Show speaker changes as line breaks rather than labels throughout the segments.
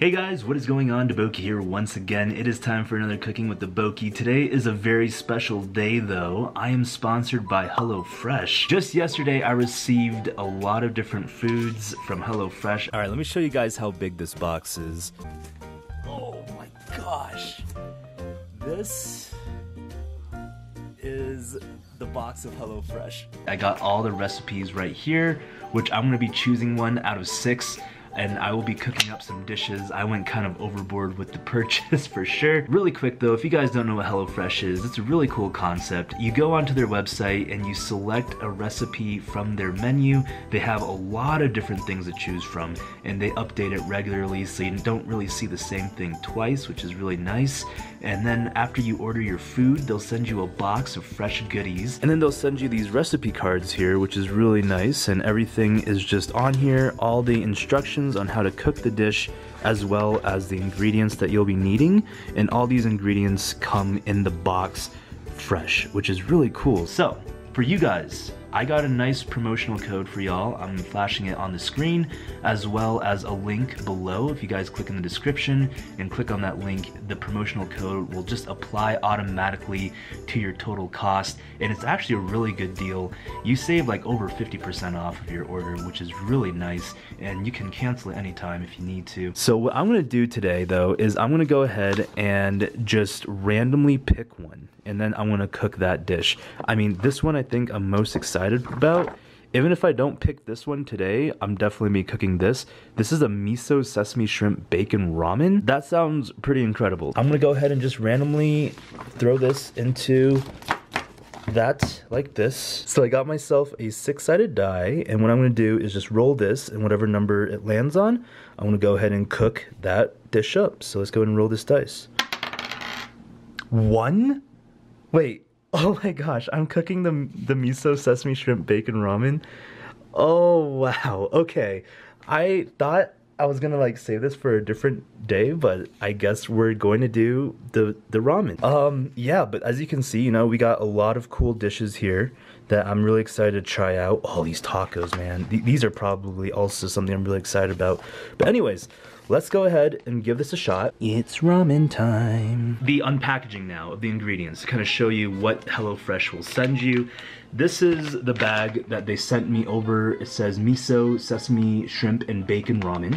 Hey guys, what is going on? Daboki here once again. It is time for another Cooking with Daboki. Today is a very special day though. I am sponsored by HelloFresh. Just yesterday I received a lot of different foods from HelloFresh. Alright, let me show you guys how big this box is. Oh my gosh. This is the box of HelloFresh. I got all the recipes right here, which I'm going to be choosing one out of 6. And I will be cooking up some dishes. I went kind of overboard with the purchase for sure. Really quick though, if you guys don't know what HelloFresh is, it's a really cool concept. You go onto their website and you select a recipe from their menu. They have a lot of different things to choose from and they update it regularly so you don't really see the same thing twice, which is really nice. And then after you order your food, they'll send you a box of fresh goodies. And then they'll send you these recipe cards here, which is really nice. And everything is just on here, all the instructions on how to cook the dish as well as the ingredients that you'll be needing, and all these ingredients come in the box fresh, which is really cool. So for you guys, I got a nice promotional code for y'all. I'm flashing it on the screen as well as a link below. If you guys click in the description and click on that link, the promotional code will just apply automatically to your total cost, and it's actually a really good deal. You save like over 50% off of your order, which is really nice, and you can cancel it anytime if you need to. So what I'm gonna do today though is I'm gonna go ahead and just randomly pick one, and then I'm gonna cook that dish. I mean, this one I think I'm most excited about. Even if I don't pick this one today, I'm definitely be cooking this. This is a miso sesame shrimp bacon ramen. That sounds pretty incredible. I'm gonna go ahead and just randomly throw this into that like this. So I got myself a 6-sided die, and what I'm gonna do is just roll this, and whatever number it lands on, I'm gonna go ahead and cook that dish up. So let's go ahead and roll this dice. 1? Wait. Oh my gosh, I'm cooking the miso sesame shrimp bacon ramen. Oh wow, okay. I thought I was gonna like save this for a different day, but I guess we're going to do the ramen. Yeah, but as you can see, you know, we got a lot of cool dishes here that I'm really excited to try out. Oh, these tacos, man. These are probably also something I'm really excited about. But anyways, let's go ahead and give this a shot. It's ramen time. The unpackaging now of the ingredients to kind of show you what HelloFresh will send you. This is the bag that they sent me over. It says miso, sesame, shrimp, and bacon ramen,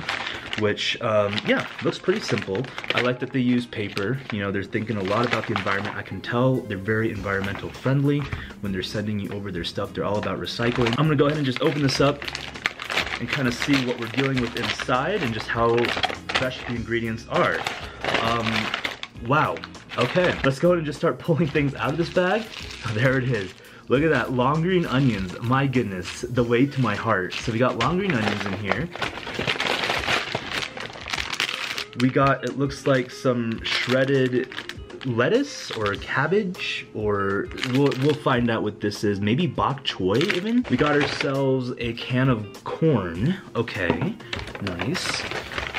which, yeah, looks pretty simple. I like that they use paper. You know, they're thinking a lot about the environment. I can tell they're very environmental friendly when they're sending you over their stuff. They're all about recycling. I'm gonna go ahead and just open this up and kind of see what we're dealing with inside and just how fresh the ingredients are. Wow. Okay, let's go ahead and just start pulling things out of this bag. Oh, there it is. Look at that, long green onions. My goodness, the way to my heart. So we got long green onions in here. We got, it looks like some shredded lettuce or cabbage, or we'll find out what this is. Maybe bok choy even. We got ourselves a can of corn. Okay, nice.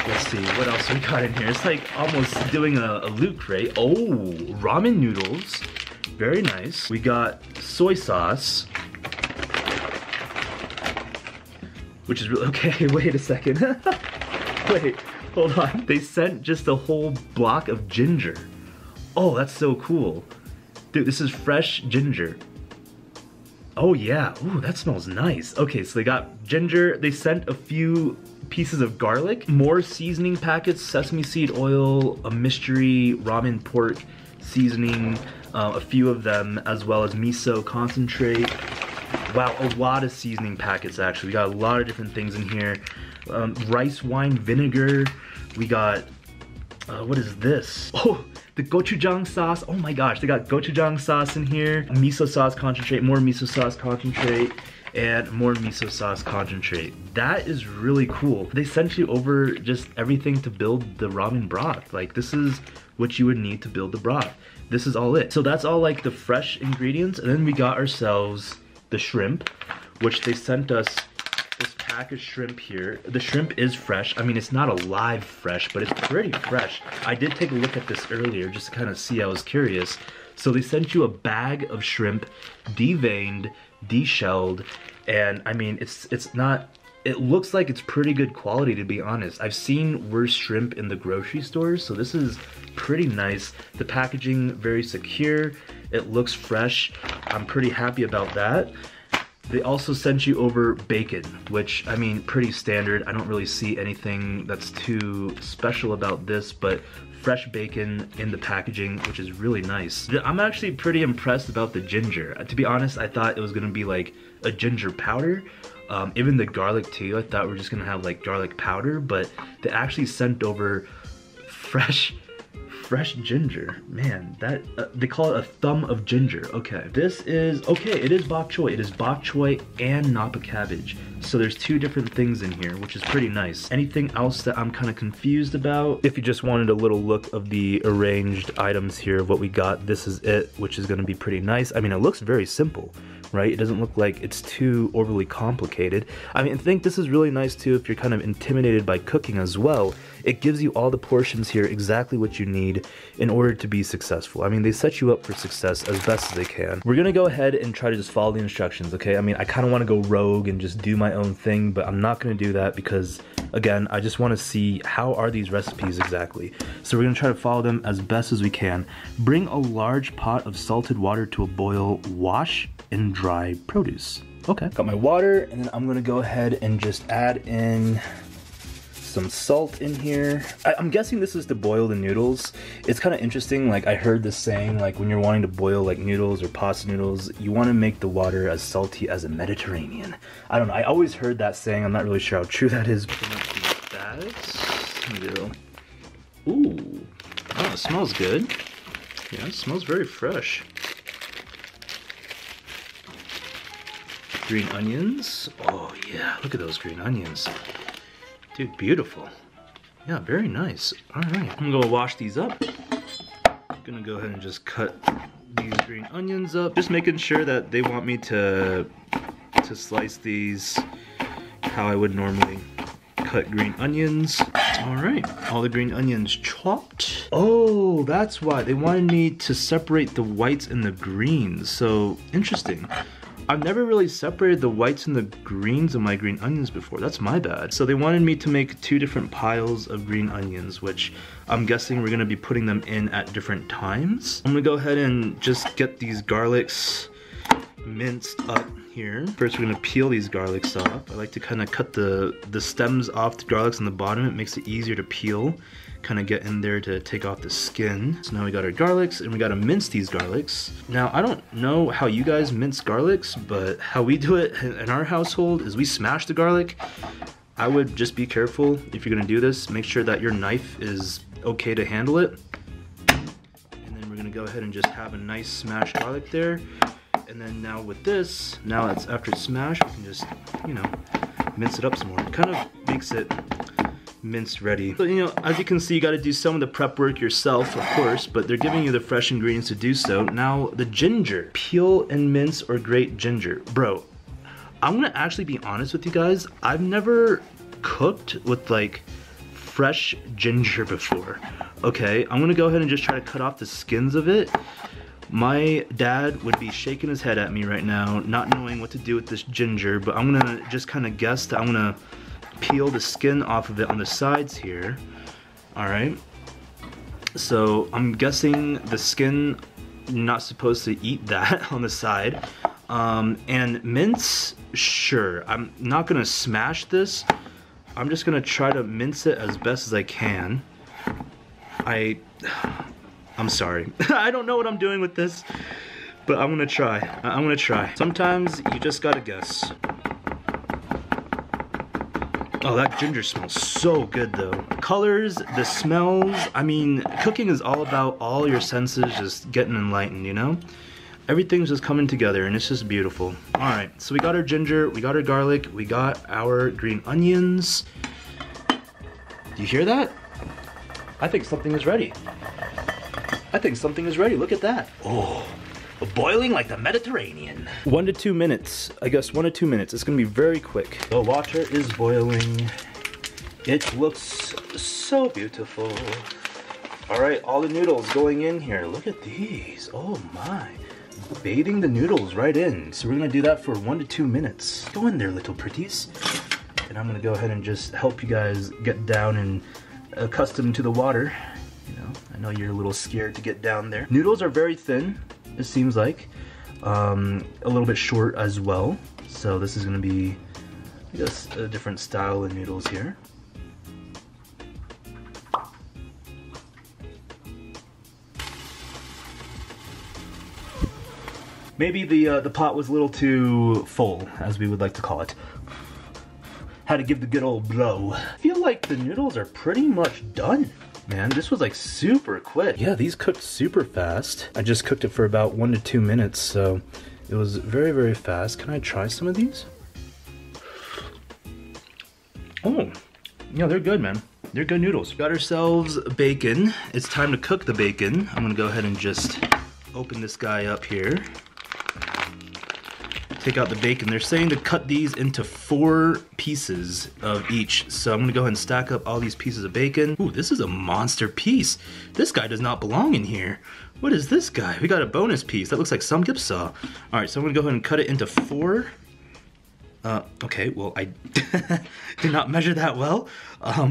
Let's see what else we got in here. It's like almost doing a loot crate. Oh, ramen noodles. Very nice. We got soy sauce, which is really okay. Wait a second. Wait, hold on. They sent just a whole block of ginger. Oh, that's so cool. Dude, this is fresh ginger. Oh yeah, ooh, that smells nice. Okay, so they got ginger. They sent a few pieces of garlic, more seasoning packets, sesame seed oil, a mystery ramen pork seasoning, a few of them, as well as miso concentrate. Wow, a lot of seasoning packets actually. We got a lot of different things in here. Rice wine vinegar. We got, what is this? Oh, the gochujang sauce. Oh my gosh, they got gochujang sauce in here. Miso sauce concentrate, more miso sauce concentrate, and more miso sauce concentrate. That is really cool. They sent you over just everything to build the ramen broth. Like, this is what you would need to build the broth. This is all it. So that's all like the fresh ingredients. And then we got ourselves the shrimp, which they sent us this pack of shrimp here. The shrimp is fresh. I mean, it's not a live fresh, but it's pretty fresh. I did take a look at this earlier just to kind of see. I was curious. So they sent you a bag of shrimp, deveined, deshelled, and I mean, it's not it looks like it's pretty good quality, to be honest. I've seen worse shrimp in the grocery stores, so this is pretty nice. The packaging, very secure. It looks fresh. I'm pretty happy about that. They also sent you over bacon, which, I mean, pretty standard. I don't really see anything that's too special about this, but fresh bacon in the packaging, which is really nice. I'm actually pretty impressed about the ginger. To be honest, I thought it was gonna be like a ginger powder. Even the garlic too, I thought we were just gonna have like garlic powder, but they actually sent over fresh ginger. Man, that they call it a thumb of ginger. Okay, this is, okay, it is bok choy. It is bok choy and napa cabbage. So there's two different things in here, which is pretty nice. Anything else that I'm kind of confused about? If you just wanted a little look of the arranged items here, what we got, this is it, which is gonna be pretty nice. I mean, it looks very simple, right? It doesn't look like it's too overly complicated. I mean, I think this is really nice too if you're kind of intimidated by cooking as well. It gives you all the portions here, exactly what you need in order to be successful. I mean, they set you up for success as best as they can. We're gonna go ahead and try to just follow the instructions, okay? I mean, I kind of want to go rogue and just do my own thing, but I'm not gonna do that because, again, I just want to see how are these recipes exactly. So we're gonna try to follow them as best as we can. Bring a large pot of salted water to a boil. Wash and dry produce. Okay, got my water, and then I'm gonna go ahead and just add in some salt in here. I'm guessing this is to boil the noodles. It's kind of interesting, like I heard this saying, like when you're wanting to boil like noodles or pasta noodles, you want to make the water as salty as a Mediterranean. I don't know, I always heard that saying. I'm not really sure how true that is. Ooh, oh, it smells good. Yeah, it smells very fresh. Green onions. Oh yeah, look at those green onions. Dude, beautiful. Yeah, very nice. All right, I'm gonna wash these up. Gonna go ahead and just cut these green onions up. Just making sure that they want me to slice these how I would normally cut green onions. All right, all the green onions chopped. Oh, that's why they wanted me to separate the whites and the greens. So interesting. I've never really separated the whites and the greens of my green onions before. That's my bad. So they wanted me to make two different piles of green onions, which I'm guessing we're gonna be putting them in at different times. I'm gonna go ahead and just get these garlics minced up here. First, we're gonna peel these garlics off. I like to kind of cut the stems off the garlics on the bottom. It makes it easier to peel. Kind of get in there to take off the skin. So now we got our garlics, and we gotta mince these garlics. Now, I don't know how you guys mince garlics, but how we do it in our household is we smash the garlic. I would just be careful if you're gonna do this. Make sure that your knife is okay to handle it. And then we're gonna go ahead and just have a nice smashed garlic there. And then now with this, now it's after it's smashed, we can just, you know, mince it up some more. It kind of makes it minced ready. So, you know, as you can see, you got to do some of the prep work yourself, of course, but they're giving you the fresh ingredients to do so. Now, the ginger. Peel and mince or grate ginger. Bro, I'm gonna actually be honest with you guys. I've never cooked with like fresh ginger before. Okay, I'm gonna go ahead and just try to cut off the skins of it. My dad would be shaking his head at me right now, not knowing what to do with this ginger, but I'm gonna just kind of guess that I'm gonna peel the skin off of it on the sides here. All right, so I'm guessing the skin, you're not supposed to eat that on the side. And mince, sure. I'm not gonna smash this. I'm just gonna try to mince it as best as I can. I'm sorry. I don't know what I'm doing with this, but I'm gonna try. I'm gonna try. Sometimes you just gotta guess. Oh, that ginger smells so good though. Colors, the smells, I mean, cooking is all about all your senses just getting enlightened, you know? Everything's just coming together and it's just beautiful. All right, so we got our ginger, we got our garlic, we got our green onions. Do you hear that? I think something is ready. I think something is ready, look at that. Oh. Boiling like the Mediterranean. 1 to 2 minutes. I guess 1 to 2 minutes. It's gonna be very quick. The water is boiling. It looks so beautiful. All right, all the noodles going in here. Look at these. Oh my. Bathing the noodles right in. So we're gonna do that for 1 to 2 minutes. Go in there, little pretties. and I'm gonna go ahead and just help you guys get down and accustomed to the water. You know, I know you're a little scared to get down there. Noodles are very thin, it seems like. A little bit short as well. So this is gonna be, I guess, a different style of noodles here. Maybe the pot was a little too full, as we would like to call it. Had to give the good old blow. I feel like the noodles are pretty much done. Man, this was like super quick. Yeah, these cooked super fast. I just cooked it for about 1 to 2 minutes, so it was very, very fast. Can I try some of these? Oh, yeah, they're good, man. They're good noodles. Got ourselves bacon. It's time to cook the bacon. I'm gonna go ahead and just open this guy up here. Take out the bacon. They're saying to cut these into 4 pieces of each. So I'm gonna go ahead and stack up all these pieces of bacon. Ooh, this is a monster piece. This guy does not belong in here. What is this guy? We got a bonus piece. That looks like some saw. All right, so I'm gonna go ahead and cut it into 4. Okay, well, I did not measure that well.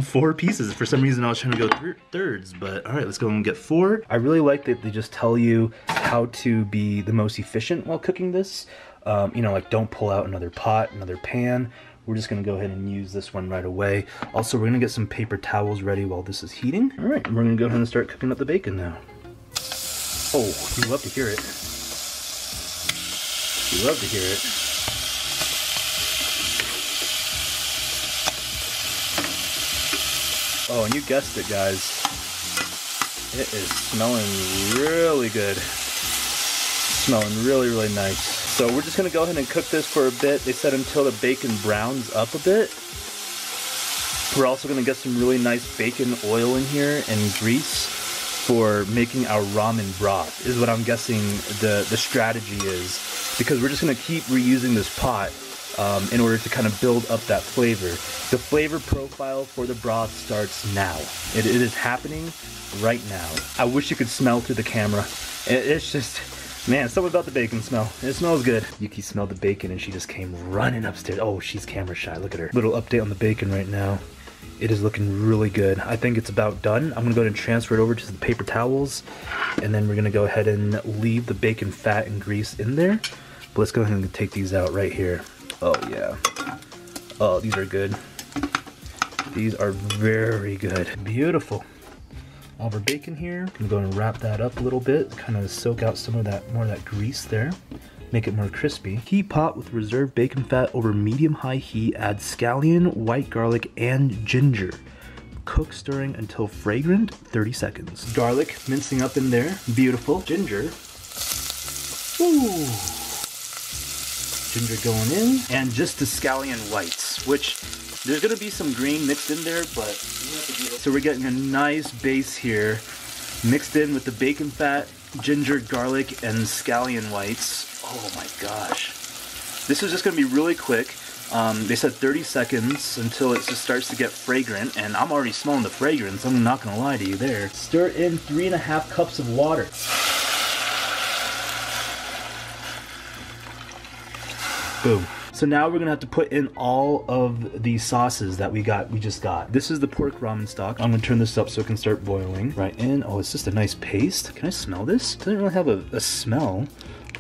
4 pieces. For some reason, I was trying to go thirds, but all right, let's go and get 4. I really like that they just tell you how to be the most efficient while cooking this. You know, like don't pull out another pot, another pan. We're just gonna go ahead and use this one right away. Also, we're gonna get some paper towels ready while this is heating. All right, we're gonna go ahead and start cooking up the bacon now. Oh, you love to hear it. You love to hear it. Oh, and you guessed it, guys. It is smelling really good. Smelling really, really nice. So we're just gonna go ahead and cook this for a bit. They said until the bacon browns up a bit. We're also gonna get some really nice bacon oil in here and grease for making our ramen broth, is what I'm guessing the strategy is. Because we're just gonna keep reusing this pot in order to kind of build up that flavor. The flavor profile for the broth starts now. It is happening right now. I wish you could smell through the camera. It's just, man, something about the bacon smell. It smells good. Yuki smelled the bacon and she just came running upstairs. Oh, she's camera shy. Look at her. Little update on the bacon right now. It is looking really good. I think it's about done. I'm gonna go ahead and transfer it over to the paper towels, and then we're gonna go ahead and leave the bacon fat and grease in there. But let's go ahead and take these out right here. Oh yeah. Oh, these are good. These are very good. Beautiful. All of our bacon here. Gonna go and wrap that up a little bit, kind of soak out some of that, more of that grease there. Make it more crispy. Heat pot with reserved bacon fat over medium-high heat. Add scallion, white garlic, and ginger. Cook stirring until fragrant, 30 seconds. Garlic mincing up in there, beautiful. Ginger. Ooh. Ginger going in. And just the scallion whites, which there's gonna be some green mixed in there, but so we're getting a nice base here, mixed in with the bacon fat, ginger, garlic, and scallion whites. Oh my gosh. This is just gonna be really quick. They said 30 seconds until it just starts to get fragrant, and I'm already smelling the fragrance, I'm not gonna lie to you there. Stir in 3.5 cups of water. Boom. So now we're gonna have to put in all of the sauces that we just got. This is the pork ramen stock. I'm gonna turn this up so it can start boiling. Right in. Oh, it's just a nice paste. Can I smell this? It doesn't really have a smell.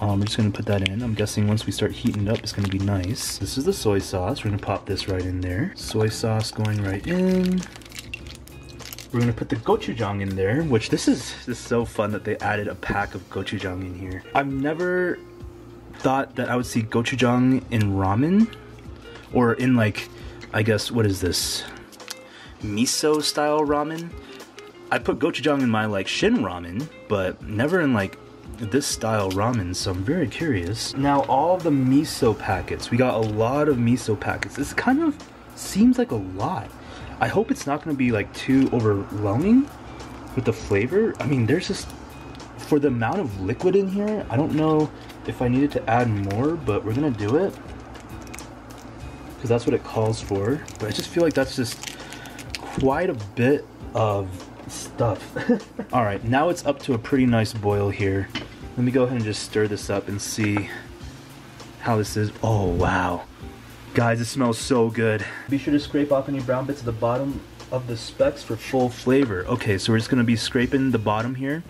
We're just gonna put that in. I'm guessing once we start heating it up, it's gonna be nice. This is the soy sauce. We're gonna pop this right in there. Soy sauce going right in. We're gonna put the gochujang in there, which this is so fun that they added a pack of gochujang in here. I've never thought that I would see gochujang in ramen, or in like, I guess, what is this? Miso style ramen? I put gochujang in my like shin ramen, but never in like this style ramen, so I'm very curious. Now all the miso packets, we got a lot of miso packets. This kind of seems like a lot. I hope it's not gonna be like too overwhelming with the flavor. I mean, there's just, for the amount of liquid in here, I don't know if I needed to add more, but we're gonna do it because that's what it calls for. But I just feel like that's just quite a bit of stuff. All right, now it's up to a pretty nice boil here. Let me go ahead and just stir this up and see how this is. Oh wow, Guys, it smells so good. Be sure to scrape off any brown bits at the bottom of the specks for full flavor. Okay, so we're just gonna be scraping the bottom here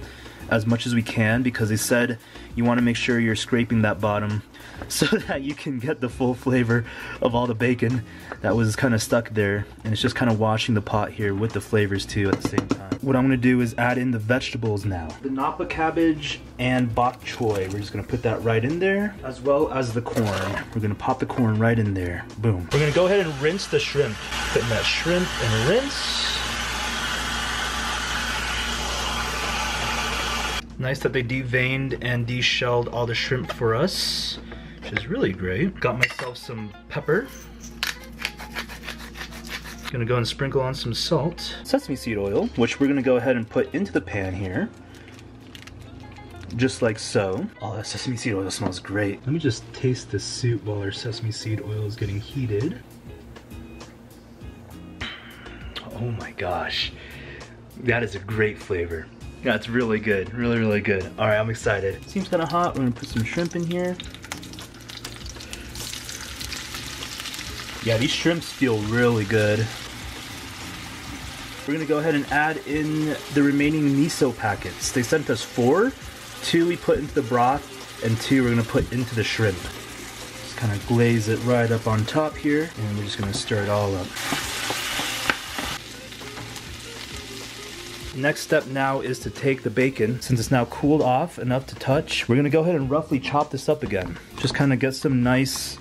as much as we can, because they said you want to make sure you're scraping that bottom so that you can get the full flavor of all the bacon that was kind of stuck there, and it's just kind of washing the pot here with the flavors too at the same time. What I'm gonna do is add in the vegetables now. The napa cabbage and bok choy, we're just gonna put that right in there, as well as the corn. We're gonna pop the corn right in there. Boom. We're gonna go ahead and rinse the shrimp. Put in that shrimp and rinse. Nice that they deveined and deshelled all the shrimp for us, which is really great. Got myself some pepper. Gonna go and sprinkle on some salt. Sesame seed oil, which we're gonna go ahead and put into the pan here. Just like so. Oh, that sesame seed oil smells great. Let me just taste the soup while our sesame seed oil is getting heated. Oh my gosh. That is a great flavor. Yeah, it's really good, really good. All right, I'm excited. Seems kind of hot. We're gonna put some shrimp in here. Yeah, these shrimps feel really good. We're gonna go ahead and add in the remaining miso packets. They sent us 4. 2 we put into the broth, and 2 we're gonna put into the shrimp. Just kind of glaze it right up on top here, and we're just gonna stir it all up. Next step now is to take the bacon. Since it's now cooled off enough to touch, we're gonna go ahead and roughly chop this up again. Just kind of get some nice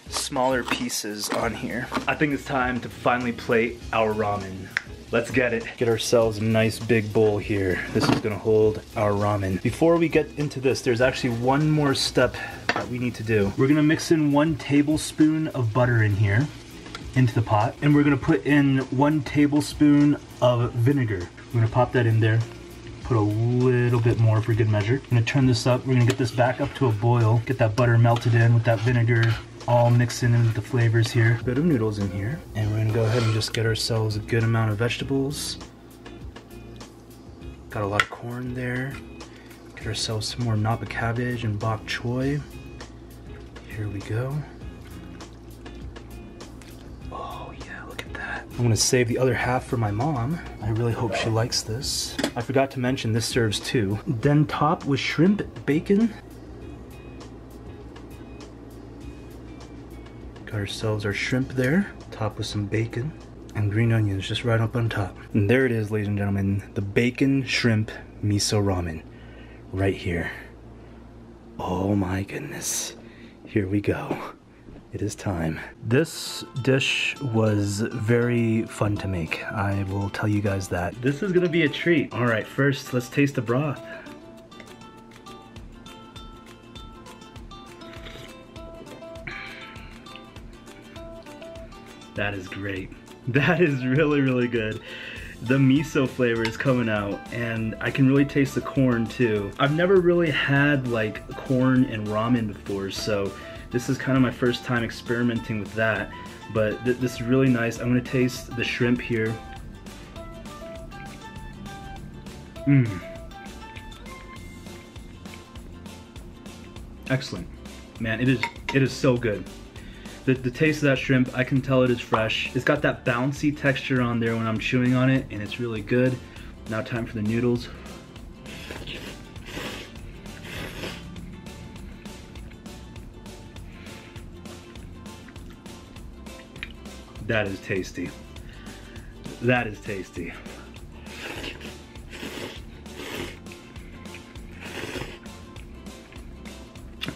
smaller pieces on here. I think it's time to finally plate our ramen. Let's get it. Get ourselves a nice big bowl here. This is gonna hold our ramen. Before we get into this, there's actually one more step that we need to do. We're gonna mix in 1 tablespoon of butter in here, into the pot, and we're gonna put in 1 tablespoon of vinegar. We're gonna pop that in there, put a little bit more for good measure. I'm gonna turn this up. We're gonna get this back up to a boil, get that butter melted in with that vinegar, all mixing in with the flavors here. A bit of noodles in here, and we're gonna go ahead and just get ourselves a good amount of vegetables. Got a lot of corn there. Get ourselves some more napa cabbage and bok choy. Here we go. I'm gonna save the other half for my mom. I really hope she likes this. I forgot to mention this serves 2. Then top with shrimp bacon. Got ourselves our shrimp there. Top with some bacon and green onions just right up on top. And there it is, ladies and gentlemen, the bacon shrimp miso ramen right here. Oh my goodness. Here we go. It is time. This dish was very fun to make. I will tell you guys that. This is gonna be a treat. All right, first let's taste the broth. That is great. That is really good. The miso flavor is coming out, and I can really taste the corn too. I've never really had like corn and ramen before, so this is kind of my first time experimenting with that, but this is really nice. I'm gonna taste the shrimp here. Excellent. Man, it is so good. The taste of that shrimp, I can tell it is fresh. It's got that bouncy texture on there when I'm chewing on it, and it's really good. Now time for the noodles. That is tasty. That is tasty.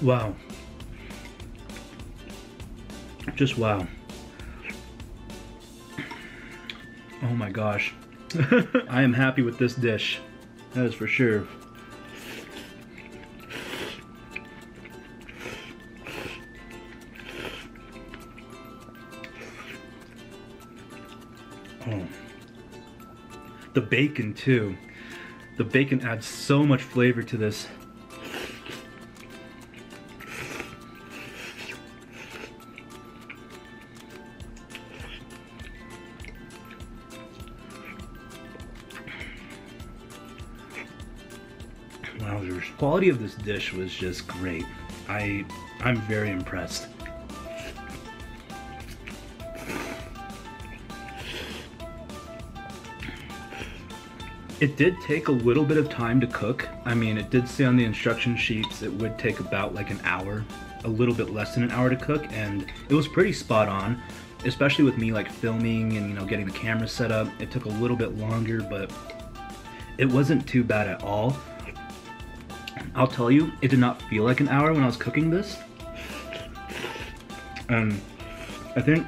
Wow. Just wow. Oh my gosh. I am happy with this dish. That is for sure. Oh. The bacon too. The bacon adds so much flavor to this. Wowzers. The quality of this dish was just great. I'm very impressed. It did take a little bit of time to cook. I mean, it did say on the instruction sheets it would take about like an hour, a little bit less than an hour to cook, and it was pretty spot on, especially with me like filming and, you know, getting the camera set up. It took a little bit longer, but it wasn't too bad at all. I'll tell you, it did not feel like an hour when I was cooking this. I think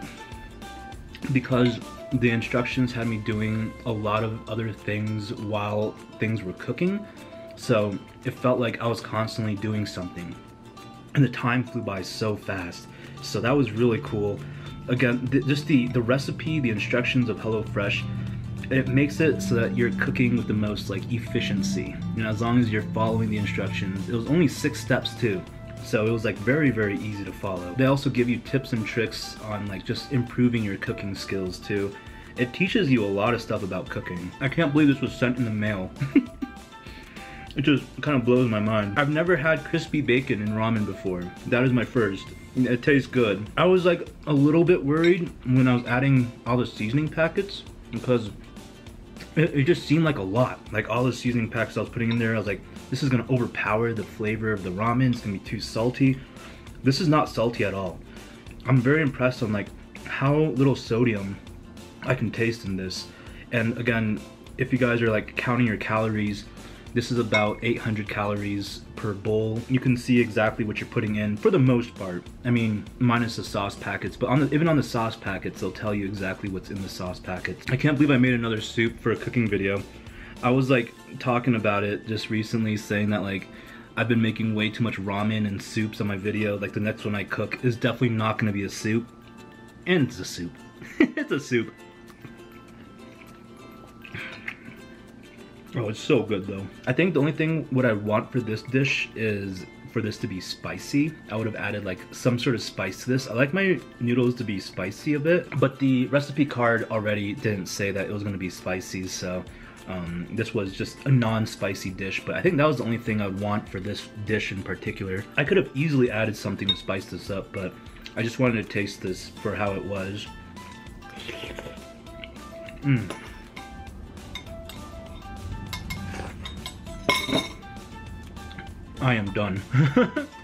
because the instructions had me doing a lot of other things while things were cooking, so it felt like I was constantly doing something, and the time flew by so fast. So that was really cool. Again, just the recipe, the instructions of HelloFresh, it makes it so that you're cooking with the most like efficiency, you know, as long as you're following the instructions. It was only 6 steps too, so it was like very easy to follow. They also give you tips and tricks on like just improving your cooking skills too. It teaches you a lot of stuff about cooking. I can't believe this was sent in the mail. It just kind of blows my mind. I've never had crispy bacon in ramen before. That is my first. It tastes good. I was like a little bit worried when I was adding all the seasoning packets, because it just seemed like a lot. Like all the seasoning packs I was putting in there, I was like, this is gonna overpower the flavor of the ramen. It's gonna be too salty. This is not salty at all. I'm very impressed on like how little sodium I can taste in this. And again, if you guys are like counting your calories, this is about 800 calories per bowl. You can see exactly what you're putting in for the most part. I mean, minus the sauce packets, but even on the sauce packets, they'll tell you exactly what's in the sauce packets. I can't believe I made another soup for a cooking video. I was like talking about it just recently, saying that like I've been making way too much ramen and soups on my video. Like the next one I cook is definitely not gonna be a soup. And it's a soup. It's a soup. Oh, it's so good though. I think the only thing what I want for this dish is for this to be spicy. I would have added like some sort of spice to this. I like my noodles to be spicy a bit, but the recipe card already didn't say that it was gonna be spicy, so this was just a non-spicy dish. But I think that was the only thing I would want for this dish in particular. I could have easily added something to spice this up, but I just wanted to taste this for how it was. I am done.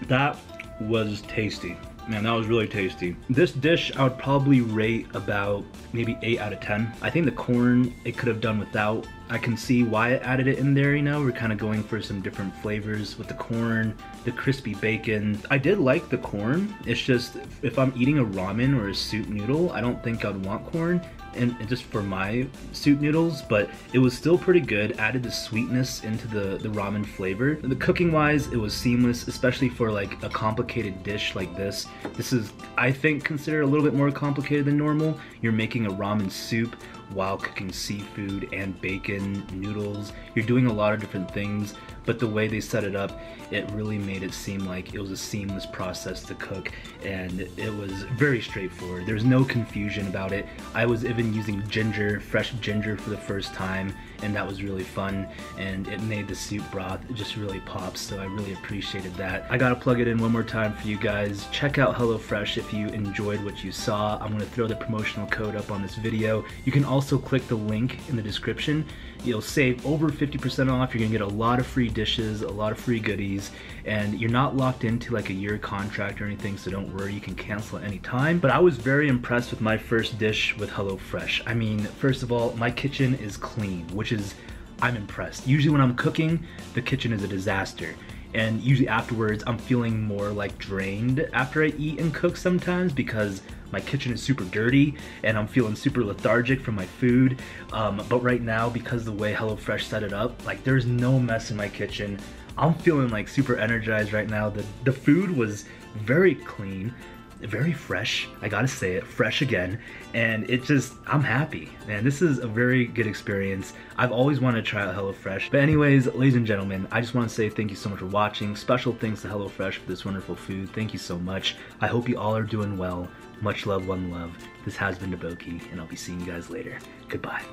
That was tasty. Man, that was really tasty. This dish I would probably rate about maybe 8 out of 10. I think the corn it could have done without. I can see why it added it in there, you know? We're kind of going for some different flavors with the corn, the crispy bacon. I did like the corn. It's just, if I'm eating a ramen or a soup noodle, I don't think I'd want corn. And just for my soup noodles, but it was still pretty good. Added the sweetness into the ramen flavor. The cooking wise, it was seamless, especially for like a complicated dish like this. This is, I think, considered a little bit more complicated than normal. You're making a ramen soup while cooking seafood and bacon, noodles. You're doing a lot of different things, but the way they set it up, it really made it seem like it was a seamless process to cook, and it was very straightforward. There's no confusion about it. I was even using ginger, fresh ginger for the first time, and that was really fun, and it made the soup broth just really pop, so I really appreciated that. I gotta plug it in one more time for you guys. Check out HelloFresh if you enjoyed what you saw. I'm gonna throw the promotional code up on this video. You can also click the link in the description. You'll save over 50% off. You're gonna get a lot of free dishes, a lot of free goodies, and you're not locked into like a year contract or anything, so don't worry, you can cancel at any time. But I was very impressed with my first dish with HelloFresh. I mean, first of all, my kitchen is clean, which is, I'm impressed. Usually when I'm cooking, the kitchen is a disaster. And usually afterwards, I'm feeling more like drained after I eat and cook sometimes, because my kitchen is super dirty and I'm feeling super lethargic from my food. But right now, because the way HelloFresh set it up, like there's no mess in my kitchen. I'm feeling like super energized right now. The food was very clean, very fresh. I gotta say it, fresh again. And it just, I'm happy, man. This is a very good experience. I've always wanted to try out HelloFresh. But anyways, ladies and gentlemen, I just want to say thank you so much for watching. Special thanks to HelloFresh for this wonderful food. Thank you so much. I hope you all are doing well. Much love, one love. This has been Daboki, and I'll be seeing you guys later. Goodbye.